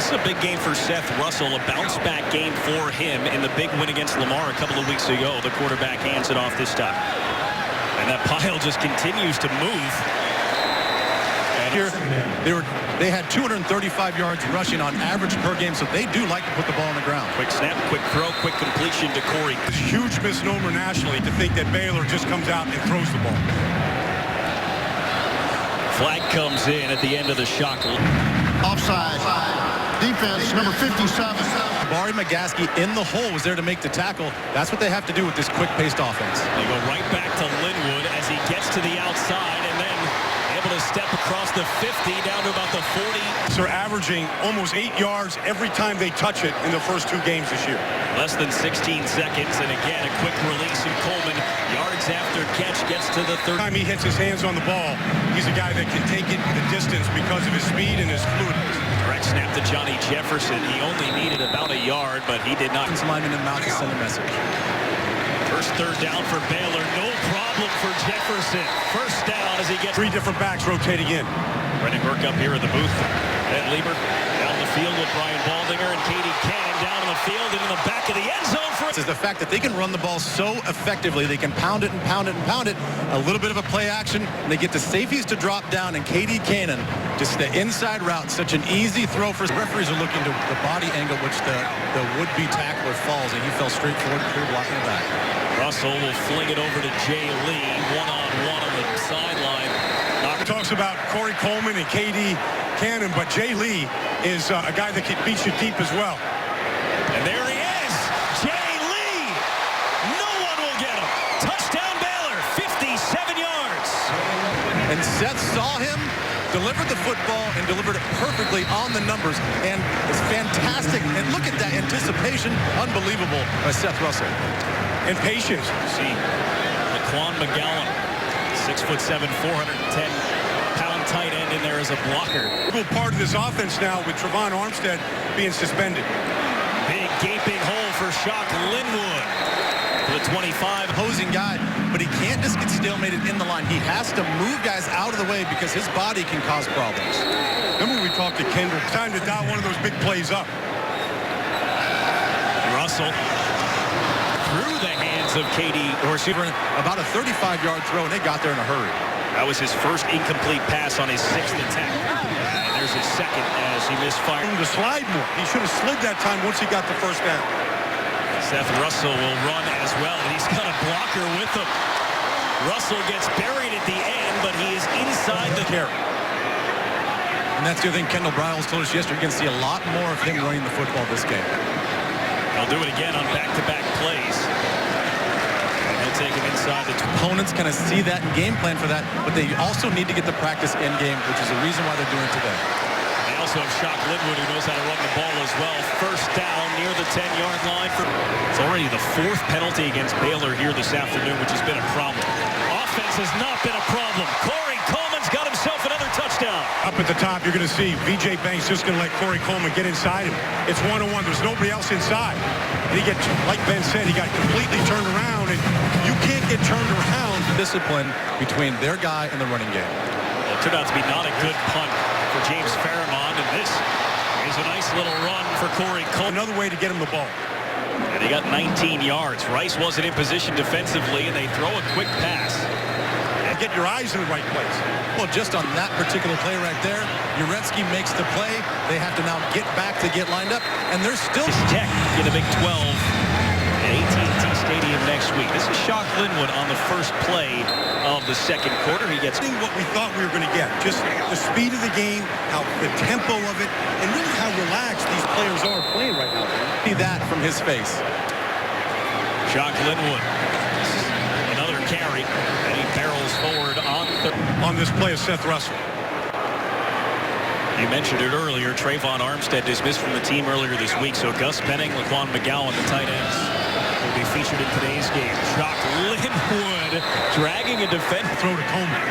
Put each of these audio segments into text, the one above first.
This is a big game for Seth Russell, a bounce-back game for him in the big win against Lamar a couple of weeks ago. The quarterback hands it off this time. And that pile just continues to move. And here, they had 235 yards rushing on average per game, so they do like to put the ball on the ground. Quick snap, quick throw, quick completion to Corey. It's a huge misnomer nationally to think that Baylor just comes out and throws the ball. Flag comes in at the end of the shot. Offside. Defense, number 57. Barry McGaskey in the hole was there to make the tackle. That's what they have to do with this quick-paced offense. They go right back to Linwood as he gets to the outside and then able to step across the 50 down to about the 40. They're averaging almost 8 yards every time they touch it in the first 2 games this year. Less than 16 seconds, and again, a quick release, and Coleman, yards after catch, gets to the 30. Time he hits his hands on the ball, he's a guy that can take it the distance because of his speed and his fluidity. Direct snap to Johnny Jefferson. He only needed about a yard, but he did not. Lineman in mouth to send a message. First third down for Baylor. No problem for Jefferson. First down as he gets 3 different backs rotating in. Brendan Burke up here in the booth. Ed Lieber down the field with Brian Baldinger and Katie Cannon down in the field and in the back of the end zone. This is the fact that they can run the ball so effectively. They can pound it and pound it and pound it. A little bit of a play action, and they get the safeties to drop down, and Katie Cannon, just the inside route, such an easy throw for. Referees are looking to the body angle which the would-be tackler falls, and he fell straight forward, clear blocking the back. Russell will fling it over to Jay Lee, one-on-one on the sideline. Talks about Corey Coleman and KD Cannon, but Jay Lee is a guy that can beat you deep as well. And there he is, Jay Lee. No one will get him. Touchdown Baylor, 57 yards. And Seth saw him, delivered the football, and delivered it perfectly on the numbers. And it's fantastic. And look at that anticipation, unbelievable by Seth Russell. And patience. See, Laquan McGowan, 6'7", 410-pound tight end in there as a blocker. Part of this offense now with Trevon Armstead being suspended. Big gaping hole for Shock Linwood. The 25 opposing guy, but he can't just get stalemated in the line. He has to move guys out of the way because his body can cause problems. Remember we talked to Kendrick. Time to dial one of those big plays up. Russell through the hands of Katie, the receiver, about a 35-yard throw, and they got there in a hurry. That was his first incomplete pass on his 6th attempt. And there's his second as he misfired. To slide more. He should have slid that time once he got the first down. Seth Russell will run as well, and he's got a blocker with him. Russell gets buried at the end, but he is inside the carry. And that's the other thing Kendall Briles told us yesterday. You're going to see a lot more of him running the football this game. He'll do it again on back-to-back plays. And he'll take him inside the... Opponents kind of see that and game plan for that, but they also need to get the practice in game, which is the reason why they're doing it today. They also have Shock Linwood, who knows how to run the ball as well. First down near the 10-yard line. It's already the 4th penalty against Baylor here this afternoon, which has been a problem. Offense has not been a problem. Corey Coleman's got himself another touchdown. Up at the top, you're going to see V.J. Banks just going to let Corey Coleman get inside him. It's one-on-one. There's nobody else inside. And he gets, like Ben said, he got completely turned around, and you can't get turned around. Discipline between their guy and the running game. Well, it turned out to be not a good punt for James Fairmont, and this is a nice little run for Corey Coleman. Another way to get him the ball. And they got 19 yards. Rice wasn't in position defensively, and they throw a quick pass. And get your eyes in the right place. Well, just on that particular play right there, Uretsky makes the play. They have to now get back to get lined up, and they're still... Tech in the Big 12 at AT&T Stadium next week. This is Shock Linwood on the first play of the second quarter. He gets what we thought we were going to get. Just the speed of the game, how the tempo of it, and really how relaxed these players are playing right now. See that from his face. Shock Linwood. Another carry, and he barrels forward on this play of Seth Russell. You mentioned it earlier. Trevon Armstead dismissed from the team earlier this week, so Gus Benning, Laquan McGowan, the tight ends, will be featured in today's game. Shock Linwood dragging a defense. Throw to Coleman.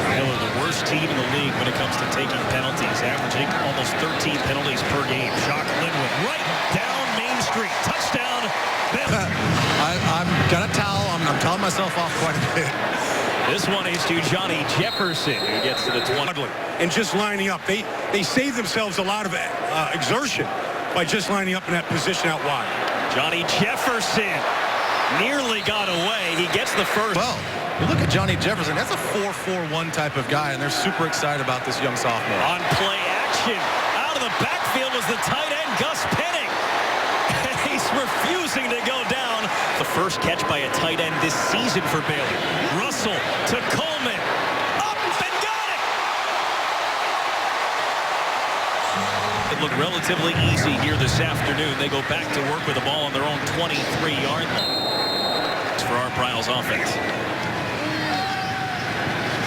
Baylor, the worst team in the league when it comes to taking penalties, averaging almost 13 penalties per game. Shock Linwood right down Main Street. Touchdown, Baylor. I'm gonna towel. I'm telling myself off quite a bit. This one is to Johnny Jefferson, who gets to the 20. And just lining up. They save themselves a lot of exertion by just lining up in that position out wide. Johnny Jefferson nearly got away. He gets the first. Well, you look at Johnny Jefferson. That's a 4-4-1 type of guy, and they're super excited about this young sophomore. On play action, out of the backfield was the tight end, Gus Penning. And he's refusing to go down. The first catch by a tight end this season for Baylor. Russell to Coleman. Up and got it! It looked relatively easy here this afternoon. They go back to work with the ball on their own 23-yard line. It's for our Bryles offense.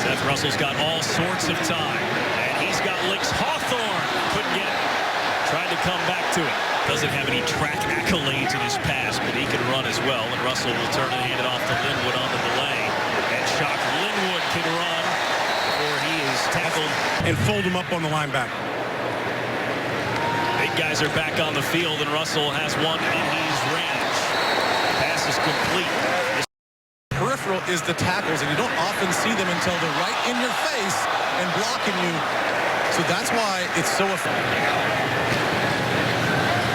Seth Russell's got all sorts of time. And he's got Licks Hawthorne. Couldn't get it. Tried to come back to it. Doesn't have any track accolades in his pass, but he can run as well. And Russell will turn and hand it off to Linwood on the delay. And Shock Linwood can run before he is tackled. And fold him up on the linebacker. Big guys are back on the field, and Russell has one in his range. Pass is complete. Peripheral is the tackles, and you don't often see them until they're right in your face and blocking you. So that's why it's so effective.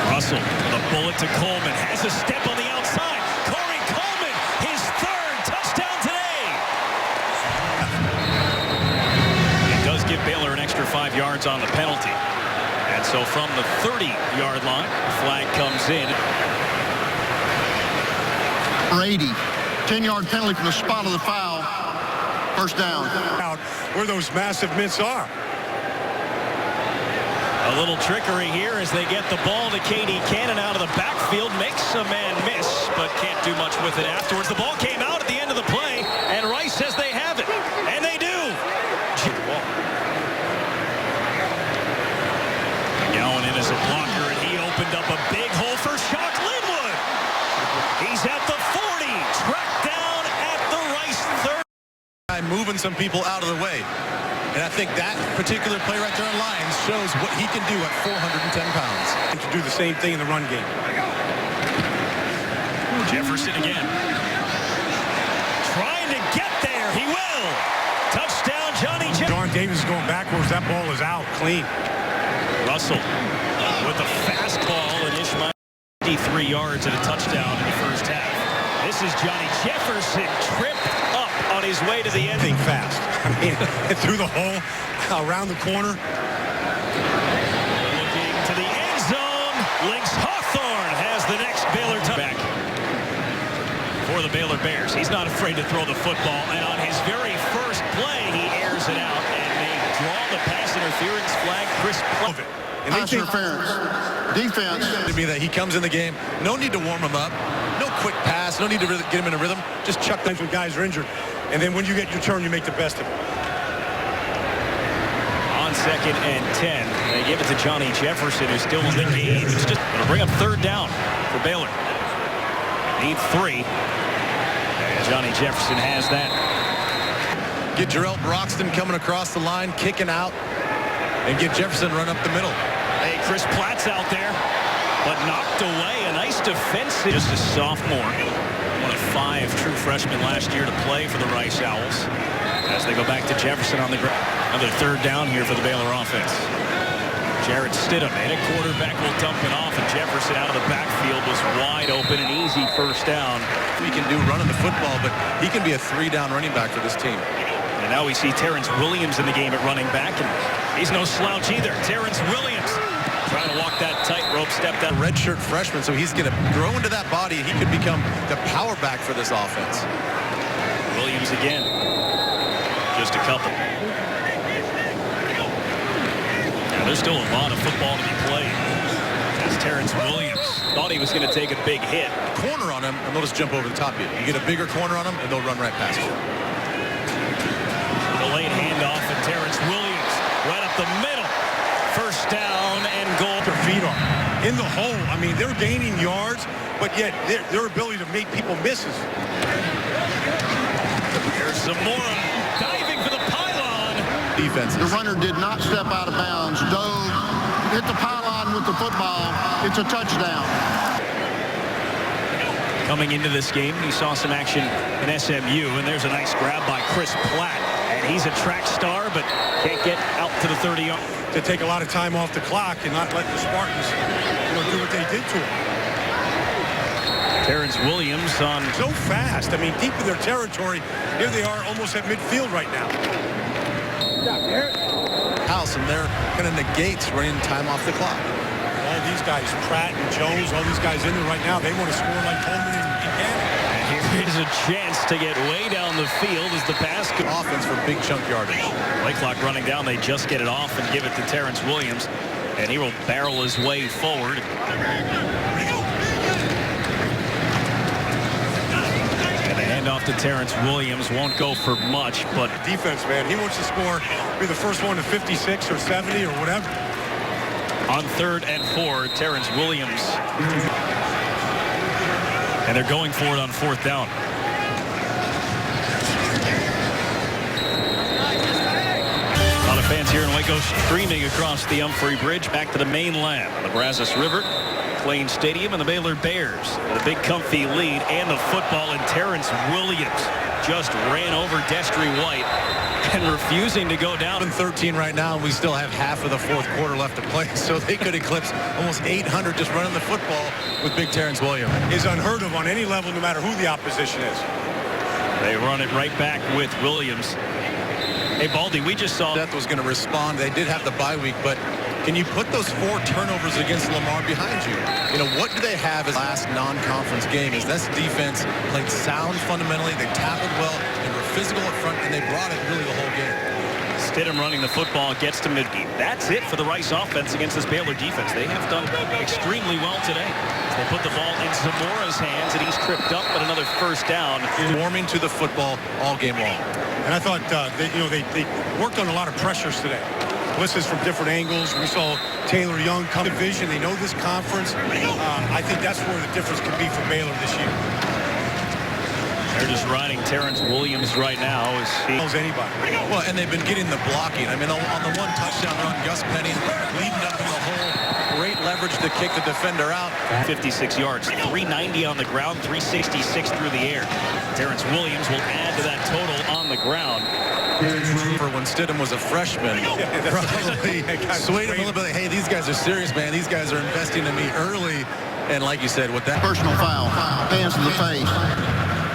Russell, the bullet to Coleman, has a step on the outside. Corey Coleman, his third touchdown today. It does give Baylor an extra 5 yards on the penalty. And so from the 30-yard line, the flag comes in. Brady, 10-yard penalty from the spot of the foul. First down. Out where those massive mitts are. A little trickery here as they get the ball to K.D. Cannon out of the backfield. Makes a man miss, but can't do much with it afterwards. The ball came out at the end of the play, and Rice says they have it. And they do. Gowan in as a blocker, and he opened up a big hole for Shock Linwood. He's at the 40, tracked down at the Rice 30. Moving some people out of the way. And I think that particular play right there on Lions shows what he can do at 410 pounds. And to do the same thing in the run game. Jefferson again. Trying to get there. He will. Touchdown, Johnny Jefferson. John Davis is going backwards. That ball is out clean. Russell with a fastball, and Ishmael 53 yards and a touchdown in the first half. This is Johnny Jefferson tripped up on his way to the end. Think fast. I mean, through the hole, around the corner. Looking to the end zone. Licks Hawthorne has the next Baylor touchback for the Baylor Bears. He's not afraid to throw the football, and on his very first play, he airs it out, and they draw the pass interference flag. Chris Plummet. Pass interference. Defense. To me that he comes in the game, no need to warm him up, no quick pass, no need to get him in a rhythm, just chuck them. When guys are injured, and then when you get your turn, you make the best of it. On 2nd and 10, they give it to Johnny Jefferson, who's still in the game. It's just going to bring up 3rd down for Baylor. Need 3. And Johnny Jefferson has that. Get Jarrell Broxton coming across the line, kicking out, and get Jefferson run up the middle. Hey, Chris Platt's out there, but knocked away. A nice defense. Just a sophomore. One of 5 true freshmen last year to play for the Rice Owls. As they go back to Jefferson on the ground. Another 3rd down here for the Baylor offense. Jarrett Stidham and a quarterback will dump it off, and Jefferson out of the backfield was wide open. An easy first down. He can do running the football, but he can be a 3-down running back for this team. And now we see Terrence Williams in the game at running back, and he's no slouch either. Terrence Williams trying to walk that tightrope, step that Redshirt freshman, so he's going to grow into that body. He could become the power back for this offense. Williams again. Just a couple. Now, there's still a lot of football to be played. As Terrence Williams thought he was going to take a big hit. Corner on him, and they'll just jump over the top of you. You get a bigger corner on him, and they'll run right past you. The late handoff, and Terrence Williams right up the middle. First down and goal. Their feet on. In the hole, I mean, they're gaining yards, but yet their ability to make people misses. Here's Zamora diving for the pylon. Defenses. The runner did not step out of bounds. Dove, hit the pylon with the football. It's a touchdown. Coming into this game, you saw some action in SMU, and there's a nice grab by Chris Platt. And he's a track star, but can't get out to the 30-yard. To take a lot of time off the clock and not let the Spartans, do what they did to him. Terrence Williams on So fast. I mean, deep in their territory. Here they are almost at midfield right now. House, and they're going to negate running time off the clock. All these guys, Pratt and Jones, all these guys in there right now, they want to score like Coleman and Cannon. And here is a chance to get way down the field as the pass. Offense for big chunk yardage. Play clock running down. They just get it off and give it to Terrence Williams. And he will barrel his way forward. And the handoff to Terrence Williams won't go for much, but Defense, man, he wants to score, be the first one to 56 or 70 or whatever. on 3rd and 4, Terrence Williams. And they're going for it on 4th down. A lot of fans here in Waco streaming across the Humphrey Bridge back to the mainland. The Brazos River, Plain Stadium, and the Baylor Bears. A big comfy lead, and the football, and Terrence Williams just ran over Destry White and refusing to go down. 13 right now, and we still have half of the 4th quarter left to play, so they could eclipse almost 800 just running the football with big Terrence Williams. Is unheard of on any level, no matter who the opposition is. They run it right back with Williams. Hey, Baldy, we just saw Death was going to respond. They did have the bye week, but can you put those 4 turnovers against Lamar behind you? What do they have as last non-conference game? Is this defense played sound fundamentally? They tackled well, they were physical up front, and they brought it really the whole game. Stidham running the football, gets to midfield. That's it for the Rice offense against this Baylor defense. They have done extremely well today. They put the ball in Zamora's hands, and he's tripped up, but another 1st down. Warming to the football all game long. And I thought, they worked on a lot of pressures today. Blitzes from different angles. We saw Taylor Young come to vision. They know this conference. I think that's where the difference could be for Baylor this year. They're just riding Terrence Williams right now. As he Knows anybody. Well, and they've been getting the blocking. I mean, on the 1 touchdown run, Gus Penny leading up in the hole. Great leverage to kick the defender out. 56 yards, 390 on the ground, 366 through the air. Terrence Williams will add to that total on the ground. For when Stidham was a freshman, probably swayed him a little bit. Hey, these guys are serious, man. These guys are investing in me early. And like you said, with that Personal foul. Hands to the face.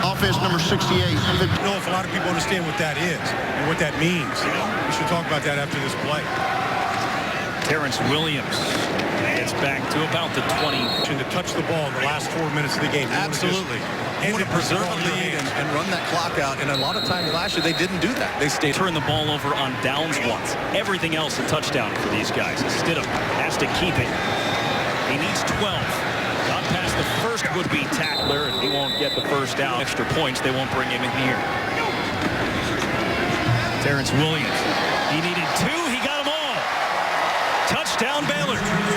Offense number 68. I don't know if a lot of people understand what that is and what that means. We should talk about that after this play. Terrence Williams gets back to about the 20. To touch the ball in the last 4 minutes of the game. absolutely. They want to preserve the lead and run that clock out. And a lot of times last year, they didn't do that. They stayed. Turn the ball over on downs once. Everything else a touchdown for these guys. Stidham has to keep it. He needs 12. Got past the first would-be tackler, and he won't get the 1st down. Extra points, they won't bring him in here. Terrence Williams. He needed 2. He got them all. Touchdown, Baylor.